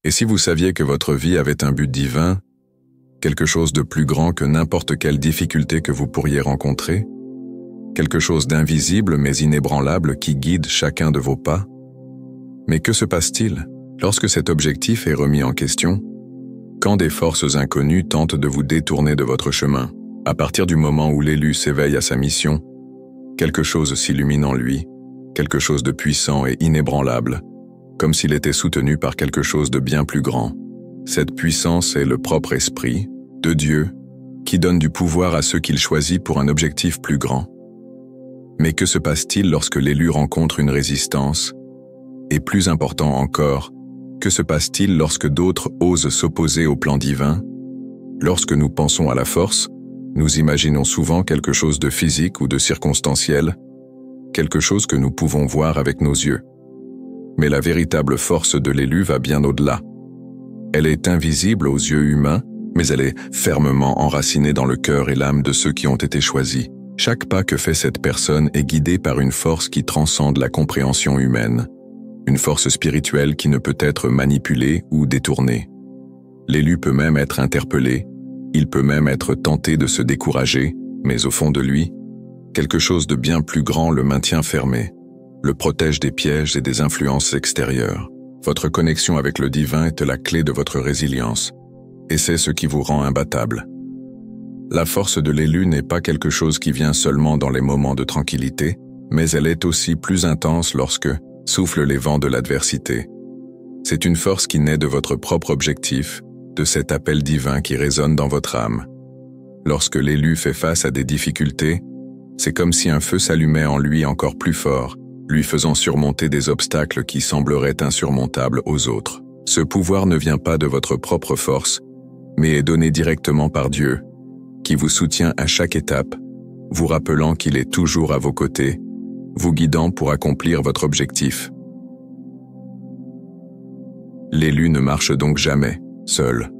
Et si vous saviez que votre vie avait un but divin, quelque chose de plus grand que n'importe quelle difficulté que vous pourriez rencontrer, quelque chose d'invisible mais inébranlable qui guide chacun de vos pas? Mais que se passe-t-il lorsque cet objectif est remis en question? Quand des forces inconnues tentent de vous détourner de votre chemin, à partir du moment où l'élu s'éveille à sa mission, quelque chose s'illumine en lui, quelque chose de puissant et inébranlable, comme s'il était soutenu par quelque chose de bien plus grand. Cette puissance est le propre esprit de Dieu qui donne du pouvoir à ceux qu'il choisit pour un objectif plus grand. Mais que se passe-t-il lorsque l'élu rencontre une résistance? Et plus important encore, que se passe-t-il lorsque d'autres osent s'opposer au plan divin? Lorsque nous pensons à la force, nous imaginons souvent quelque chose de physique ou de circonstanciel, quelque chose que nous pouvons voir avec nos yeux. Mais la véritable force de l'élu va bien au-delà. Elle est invisible aux yeux humains, mais elle est fermement enracinée dans le cœur et l'âme de ceux qui ont été choisis. Chaque pas que fait cette personne est guidé par une force qui transcende la compréhension humaine, une force spirituelle qui ne peut être manipulée ou détournée. L'élu peut même être interpellé, il peut même être tenté de se décourager, mais au fond de lui, quelque chose de bien plus grand le maintient fermé, le protège des pièges et des influences extérieures. Votre connexion avec le divin est la clé de votre résilience, et c'est ce qui vous rend imbattable. La force de l'élu n'est pas quelque chose qui vient seulement dans les moments de tranquillité, mais elle est aussi plus intense lorsque soufflent les vents de l'adversité. C'est une force qui naît de votre propre objectif, de cet appel divin qui résonne dans votre âme. Lorsque l'élu fait face à des difficultés, c'est comme si un feu s'allumait en lui encore plus fort, lui faisant surmonter des obstacles qui sembleraient insurmontables aux autres. Ce pouvoir ne vient pas de votre propre force, mais est donné directement par Dieu, qui vous soutient à chaque étape, vous rappelant qu'il est toujours à vos côtés, vous guidant pour accomplir votre objectif. L'élu ne marche donc jamais seul.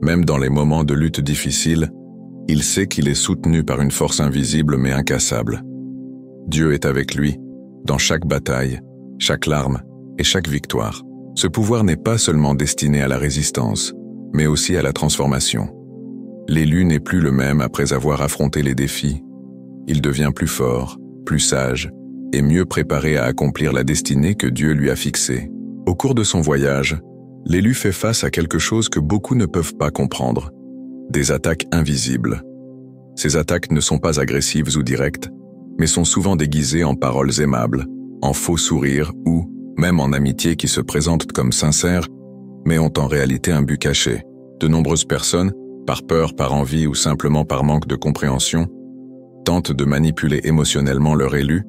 Même dans les moments de lutte difficiles, il sait qu'il est soutenu par une force invisible mais incassable. Dieu est avec lui, dans chaque bataille, chaque larme et chaque victoire. Ce pouvoir n'est pas seulement destiné à la résistance, mais aussi à la transformation. L'élu n'est plus le même après avoir affronté les défis. Il devient plus fort, plus sage et mieux préparé à accomplir la destinée que Dieu lui a fixée. Au cours de son voyage, l'élu fait face à quelque chose que beaucoup ne peuvent pas comprendre, des attaques invisibles. Ces attaques ne sont pas agressives ou directes, mais sont souvent déguisées en paroles aimables, en faux sourires ou même en amitié qui se présentent comme sincères, mais ont en réalité un but caché. De nombreuses personnes, par peur, par envie ou simplement par manque de compréhension, tentent de manipuler émotionnellement leur élu,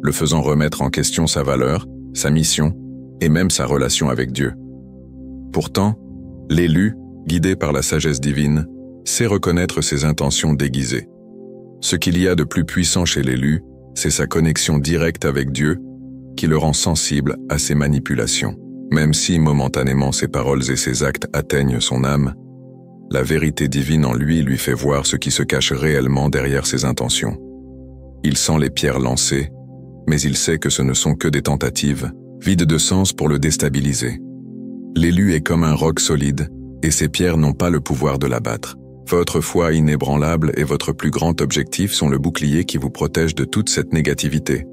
le faisant remettre en question sa valeur, sa mission et même sa relation avec Dieu. Pourtant, l'élu, guidé par la sagesse divine, sait reconnaître ses intentions déguisées. Ce qu'il y a de plus puissant chez l'élu, c'est sa connexion directe avec Dieu qui le rend sensible à ses manipulations. Même si momentanément ses paroles et ses actes atteignent son âme, la vérité divine en lui fait voir ce qui se cache réellement derrière ses intentions. Il sent les pierres lancées, mais il sait que ce ne sont que des tentatives, vides de sens pour le déstabiliser. L'élu est comme un roc solide, et ces pierres n'ont pas le pouvoir de l'abattre. Votre foi inébranlable et votre plus grand objectif sont le bouclier qui vous protège de toute cette négativité.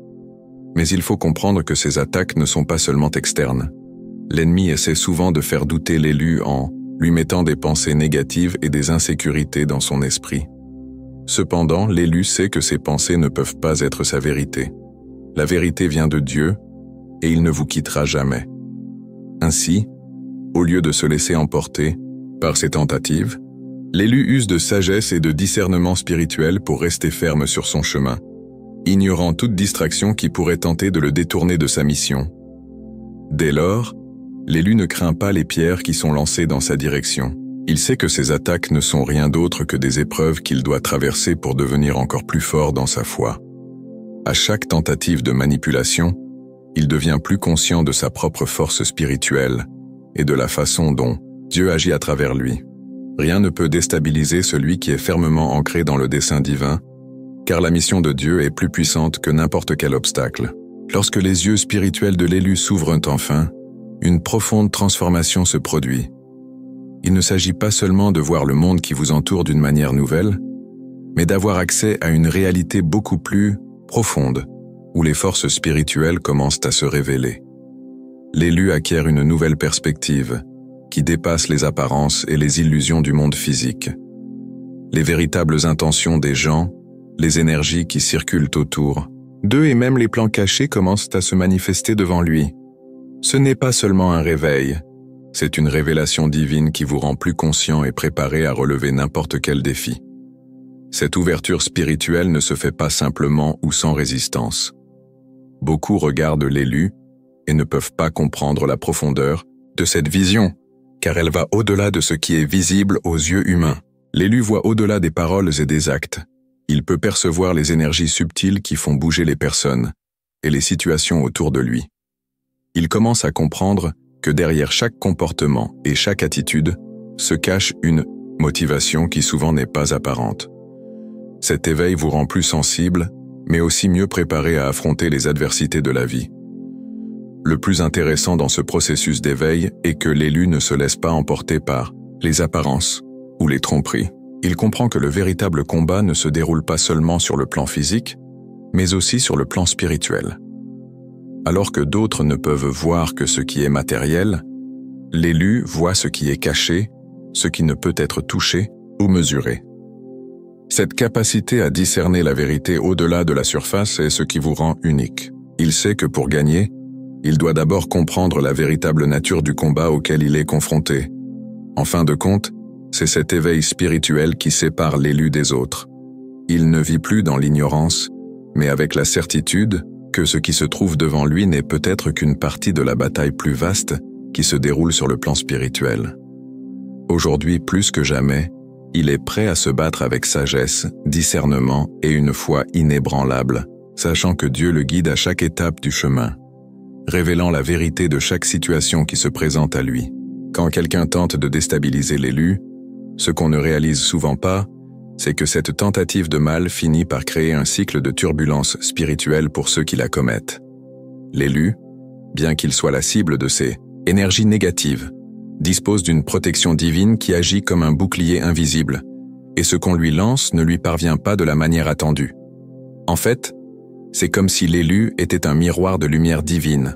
Mais il faut comprendre que ces attaques ne sont pas seulement externes. L'ennemi essaie souvent de faire douter l'élu en lui mettant des pensées négatives et des insécurités dans son esprit. Cependant, l'élu sait que ces pensées ne peuvent pas être sa vérité. La vérité vient de Dieu, et il ne vous quittera jamais. Ainsi, au lieu de se laisser emporter par ces tentatives, l'élu use de sagesse et de discernement spirituel pour rester ferme sur son chemin, ignorant toute distraction qui pourrait tenter de le détourner de sa mission. Dès lors, l'élu ne craint pas les pierres qui sont lancées dans sa direction. Il sait que ces attaques ne sont rien d'autre que des épreuves qu'il doit traverser pour devenir encore plus fort dans sa foi. À chaque tentative de manipulation, il devient plus conscient de sa propre force spirituelle et de la façon dont Dieu agit à travers lui. Rien ne peut déstabiliser celui qui est fermement ancré dans le dessein divin, car la mission de Dieu est plus puissante que n'importe quel obstacle. Lorsque les yeux spirituels de l'élu s'ouvrent enfin, Une profonde transformation se produit. Il ne s'agit pas seulement de voir le monde qui vous entoure d'une manière nouvelle, mais d'avoir accès à une réalité beaucoup plus profonde, où les forces spirituelles commencent à se révéler. L'élu acquiert une nouvelle perspective, qui dépasse les apparences et les illusions du monde physique. Les véritables intentions des gens, les énergies qui circulent autour d'eux et même les plans cachés commencent à se manifester devant lui. Ce n'est pas seulement un réveil, c'est une révélation divine qui vous rend plus conscient et préparé à relever n'importe quel défi. Cette ouverture spirituelle ne se fait pas simplement ou sans résistance. Beaucoup regardent l'élu et ne peuvent pas comprendre la profondeur de cette vision, car elle va au-delà de ce qui est visible aux yeux humains. L'élu voit au-delà des paroles et des actes. Il peut percevoir les énergies subtiles qui font bouger les personnes et les situations autour de lui. Il commence à comprendre que derrière chaque comportement et chaque attitude se cache une motivation qui souvent n'est pas apparente. Cet éveil vous rend plus sensible, mais aussi mieux préparé à affronter les adversités de la vie. Le plus intéressant dans ce processus d'éveil est que l'élu ne se laisse pas emporter par les apparences ou les tromperies. Il comprend que le véritable combat ne se déroule pas seulement sur le plan physique, mais aussi sur le plan spirituel. Alors que d'autres ne peuvent voir que ce qui est matériel, l'élu voit ce qui est caché, ce qui ne peut être touché ou mesuré. Cette capacité à discerner la vérité au-delà de la surface est ce qui vous rend unique. Il sait que pour gagner, il doit d'abord comprendre la véritable nature du combat auquel il est confronté. En fin de compte, c'est cet éveil spirituel qui sépare l'élu des autres. Il ne vit plus dans l'ignorance, mais avec la certitude que ce qui se trouve devant lui n'est peut-être qu'une partie de la bataille plus vaste qui se déroule sur le plan spirituel. Aujourd'hui, plus que jamais, il est prêt à se battre avec sagesse, discernement et une foi inébranlable, sachant que Dieu le guide à chaque étape du chemin, révélant la vérité de chaque situation qui se présente à lui. Quand quelqu'un tente de déstabiliser l'élu, ce qu'on ne réalise souvent pas, c'est que cette tentative de mal finit par créer un cycle de turbulence spirituelle pour ceux qui la commettent. L'élu, bien qu'il soit la cible de ces énergies négatives, dispose d'une protection divine qui agit comme un bouclier invisible, et ce qu'on lui lance ne lui parvient pas de la manière attendue. En fait, c'est comme si l'élu était un miroir de lumière divine,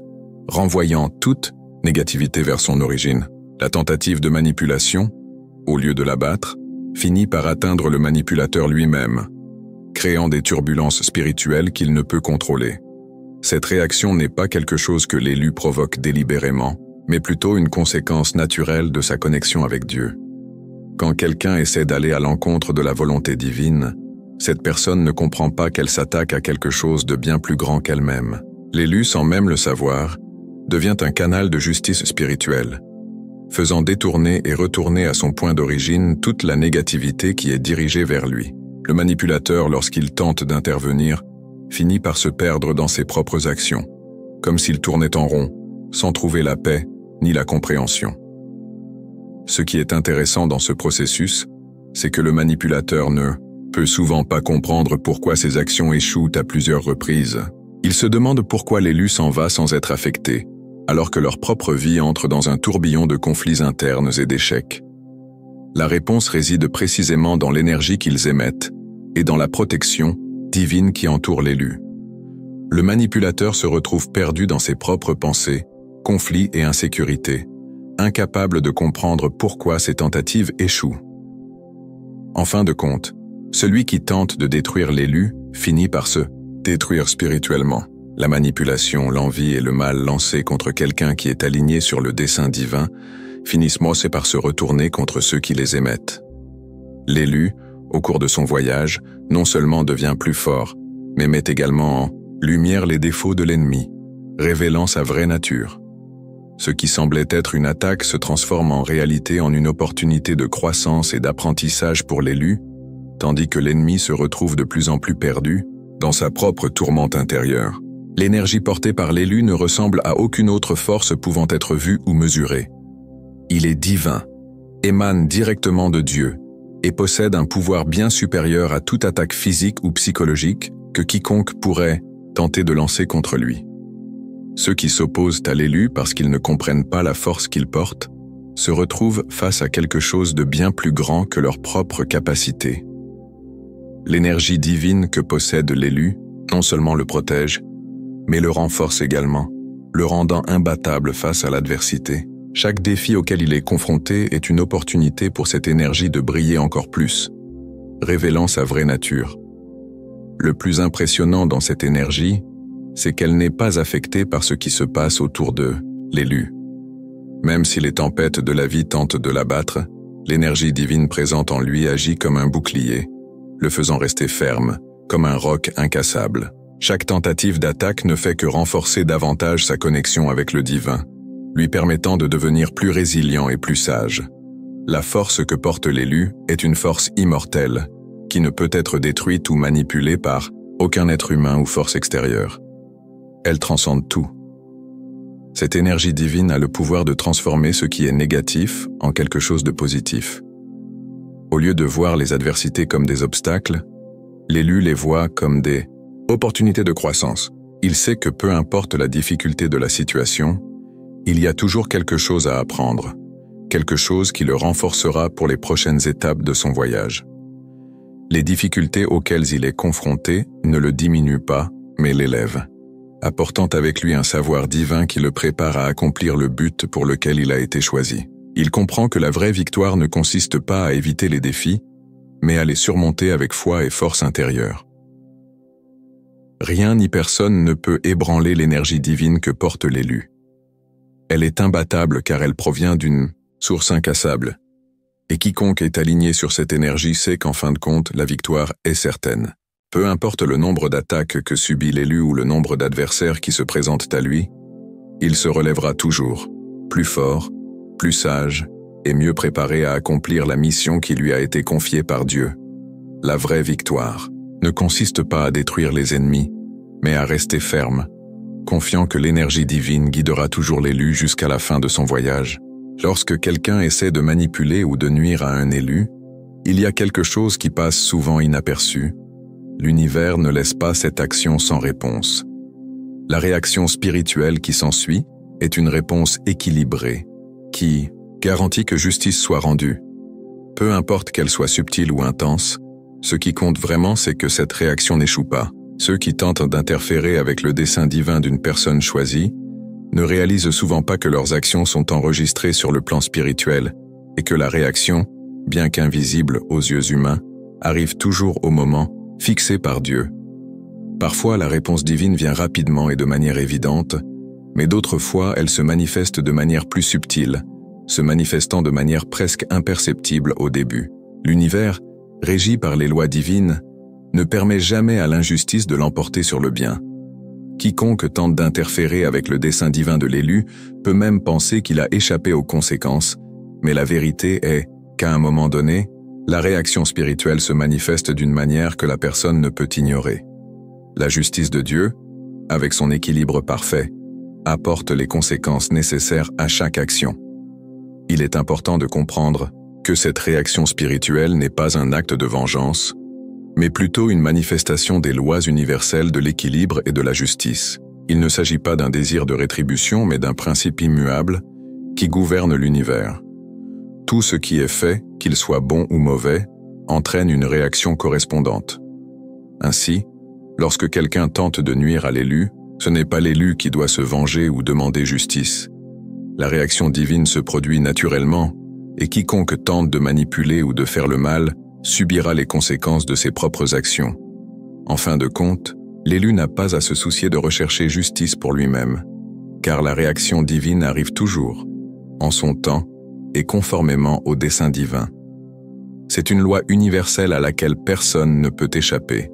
renvoyant toute négativité vers son origine. La tentative de manipulation, au lieu de l'abattre, finit par atteindre le manipulateur lui-même, créant des turbulences spirituelles qu'il ne peut contrôler. Cette réaction n'est pas quelque chose que l'élu provoque délibérément, mais plutôt une conséquence naturelle de sa connexion avec Dieu. Quand quelqu'un essaie d'aller à l'encontre de la volonté divine, cette personne ne comprend pas qu'elle s'attaque à quelque chose de bien plus grand qu'elle-même. L'élu, sans même le savoir, devient un canal de justice spirituelle, faisant détourner et retourner à son point d'origine toute la négativité qui est dirigée vers lui. Le manipulateur, lorsqu'il tente d'intervenir, finit par se perdre dans ses propres actions, comme s'il tournait en rond, sans trouver la paix ni la compréhension. Ce qui est intéressant dans ce processus, c'est que le manipulateur ne peut souvent pas comprendre pourquoi ses actions échouent à plusieurs reprises. Il se demande pourquoi l'élu s'en va sans être affecté, alors que leur propre vie entre dans un tourbillon de conflits internes et d'échecs. La réponse réside précisément dans l'énergie qu'ils émettent et dans la protection divine qui entoure l'élu. Le manipulateur se retrouve perdu dans ses propres pensées, conflits et insécurités, incapable de comprendre pourquoi ses tentatives échouent. En fin de compte, celui qui tente de détruire l'élu finit par se détruire spirituellement. La manipulation, l'envie et le mal lancés contre quelqu'un qui est aligné sur le dessein divin finissent moissés par se retourner contre ceux qui les émettent. L'élu, au cours de son voyage, non seulement devient plus fort, mais met également en lumière les défauts de l'ennemi, révélant sa vraie nature. Ce qui semblait être une attaque se transforme en réalité en une opportunité de croissance et d'apprentissage pour l'élu, tandis que l'ennemi se retrouve de plus en plus perdu dans sa propre tourmente intérieure. L'énergie portée par l'élu ne ressemble à aucune autre force pouvant être vue ou mesurée. Il est divin, émane directement de Dieu et possède un pouvoir bien supérieur à toute attaque physique ou psychologique que quiconque pourrait tenter de lancer contre lui. Ceux qui s'opposent à l'élu parce qu'ils ne comprennent pas la force qu'il porte se retrouvent face à quelque chose de bien plus grand que leur propre capacité. L'énergie divine que possède l'élu non seulement le protège, mais le renforce également, le rendant imbattable face à l'adversité. Chaque défi auquel il est confronté est une opportunité pour cette énergie de briller encore plus, révélant sa vraie nature. Le plus impressionnant dans cette énergie, c'est qu'elle n'est pas affectée par ce qui se passe autour d'eux, l'élu. Même si les tempêtes de la vie tentent de l'abattre, l'énergie divine présente en lui agit comme un bouclier, le faisant rester ferme, comme un roc incassable. Chaque tentative d'attaque ne fait que renforcer davantage sa connexion avec le divin, lui permettant de devenir plus résilient et plus sage. La force que porte l'élu est une force immortelle, qui ne peut être détruite ou manipulée par aucun être humain ou force extérieure. Elle transcende tout. Cette énergie divine a le pouvoir de transformer ce qui est négatif en quelque chose de positif. Au lieu de voir les adversités comme des obstacles, l'élu les voit comme des opportunités de croissance. Il sait que peu importe la difficulté de la situation, il y a toujours quelque chose à apprendre, quelque chose qui le renforcera pour les prochaines étapes de son voyage. Les difficultés auxquelles il est confronté ne le diminuent pas, mais l'élèvent, apportant avec lui un savoir divin qui le prépare à accomplir le but pour lequel il a été choisi. Il comprend que la vraie victoire ne consiste pas à éviter les défis, mais à les surmonter avec foi et force intérieure. Rien ni personne ne peut ébranler l'énergie divine que porte l'élu. Elle est imbattable car elle provient d'une source incassable, et quiconque est aligné sur cette énergie sait qu'en fin de compte, la victoire est certaine. Peu importe le nombre d'attaques que subit l'élu ou le nombre d'adversaires qui se présentent à lui, il se relèvera toujours, plus fort, plus sage et mieux préparé à accomplir la mission qui lui a été confiée par Dieu. La vraie victoire ne consiste pas à détruire les ennemis, mais à rester ferme, confiant que l'énergie divine guidera toujours l'élu jusqu'à la fin de son voyage. Lorsque quelqu'un essaie de manipuler ou de nuire à un élu, il y a quelque chose qui passe souvent inaperçu. L'univers ne laisse pas cette action sans réponse. La réaction spirituelle qui s'ensuit est une réponse équilibrée, qui garantit que justice soit rendue. Peu importe qu'elle soit subtile ou intense, ce qui compte vraiment c'est que cette réaction n'échoue pas. Ceux qui tentent d'interférer avec le dessein divin d'une personne choisie ne réalisent souvent pas que leurs actions sont enregistrées sur le plan spirituel et que la réaction, bien qu'invisible aux yeux humains, arrive toujours au moment fixé par Dieu. Parfois, la réponse divine vient rapidement et de manière évidente, mais d'autres fois, elle se manifeste de manière plus subtile, se manifestant de manière presque imperceptible au début. L'univers, régi par les lois divines, ne permet jamais à l'injustice de l'emporter sur le bien. Quiconque tente d'interférer avec le dessein divin de l'élu peut même penser qu'il a échappé aux conséquences, mais la vérité est qu'à un moment donné, la réaction spirituelle se manifeste d'une manière que la personne ne peut ignorer. La justice de Dieu, avec son équilibre parfait, apporte les conséquences nécessaires à chaque action. Il est important de comprendre que cette réaction spirituelle n'est pas un acte de vengeance, mais plutôt une manifestation des lois universelles de l'équilibre et de la justice. Il ne s'agit pas d'un désir de rétribution, mais d'un principe immuable qui gouverne l'univers. Tout ce qui est fait, qu'il soit bon ou mauvais, entraîne une réaction correspondante. Ainsi, lorsque quelqu'un tente de nuire à l'élu, ce n'est pas l'élu qui doit se venger ou demander justice. La réaction divine se produit naturellement, et quiconque tente de manipuler ou de faire le mal subira les conséquences de ses propres actions. En fin de compte, l'élu n'a pas à se soucier de rechercher justice pour lui-même, car la réaction divine arrive toujours, en son temps et conformément au dessein divin. C'est une loi universelle à laquelle personne ne peut échapper,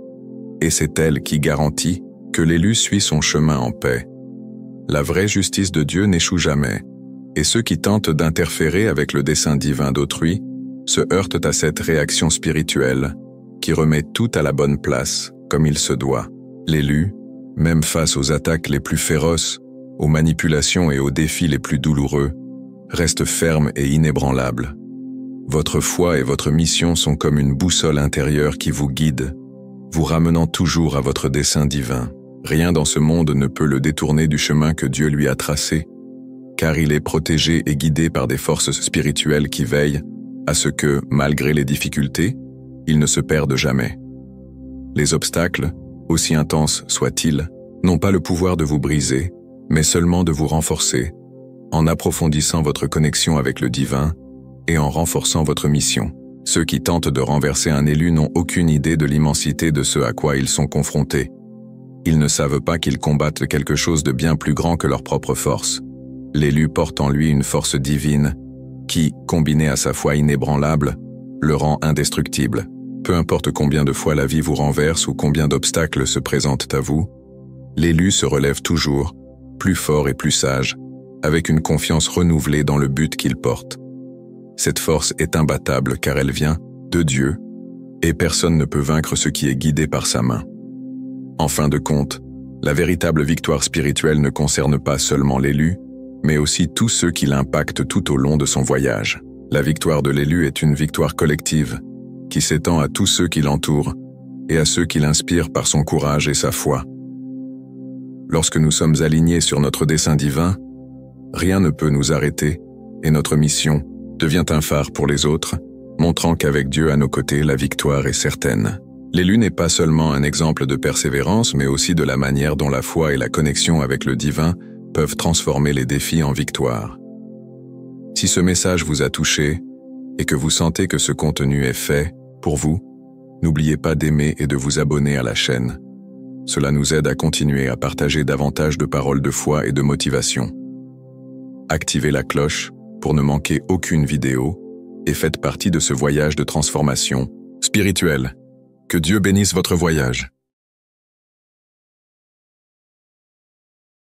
et c'est elle qui garantit que l'élu suit son chemin en paix. La vraie justice de Dieu n'échoue jamais, et ceux qui tentent d'interférer avec le dessein divin d'autrui se heurtent à cette réaction spirituelle qui remet tout à la bonne place, comme il se doit. L'élu, même face aux attaques les plus féroces, aux manipulations et aux défis les plus douloureux, reste ferme et inébranlable. Votre foi et votre mission sont comme une boussole intérieure qui vous guide, vous ramenant toujours à votre dessein divin. Rien dans ce monde ne peut le détourner du chemin que Dieu lui a tracé, car il est protégé et guidé par des forces spirituelles qui veillent à ce que, malgré les difficultés, il ne se perde jamais. Les obstacles, aussi intenses soient-ils, n'ont pas le pouvoir de vous briser, mais seulement de vous renforcer, en approfondissant votre connexion avec le divin et en renforçant votre mission. Ceux qui tentent de renverser un élu n'ont aucune idée de l'immensité de ce à quoi ils sont confrontés. Ils ne savent pas qu'ils combattent quelque chose de bien plus grand que leur propre force. L'élu porte en lui une force divine qui, combinée à sa foi inébranlable, le rend indestructible. Peu importe combien de fois la vie vous renverse ou combien d'obstacles se présentent à vous, l'élu se relève toujours, plus fort et plus sage, avec une confiance renouvelée dans le but qu'il porte. Cette force est imbattable car elle vient de Dieu, et personne ne peut vaincre ce qui est guidé par sa main. En fin de compte, la véritable victoire spirituelle ne concerne pas seulement l'élu, mais aussi tous ceux qui l'impactent tout au long de son voyage. La victoire de l'élu est une victoire collective, qui s'étend à tous ceux qui l'entourent et à ceux qui l'inspirent par son courage et sa foi. Lorsque nous sommes alignés sur notre dessein divin, rien ne peut nous arrêter et notre mission devient un phare pour les autres, montrant qu'avec Dieu à nos côtés, la victoire est certaine. L'élu n'est pas seulement un exemple de persévérance, mais aussi de la manière dont la foi et la connexion avec le divin peuvent transformer les défis en victoire. Si ce message vous a touché et que vous sentez que ce contenu est fait pour vous, n'oubliez pas d'aimer et de vous abonner à la chaîne. Cela nous aide à continuer à partager davantage de paroles de foi et de motivation. Activez la cloche pour ne manquer aucune vidéo et faites partie de ce voyage de transformation spirituelle. Que Dieu bénisse votre voyage.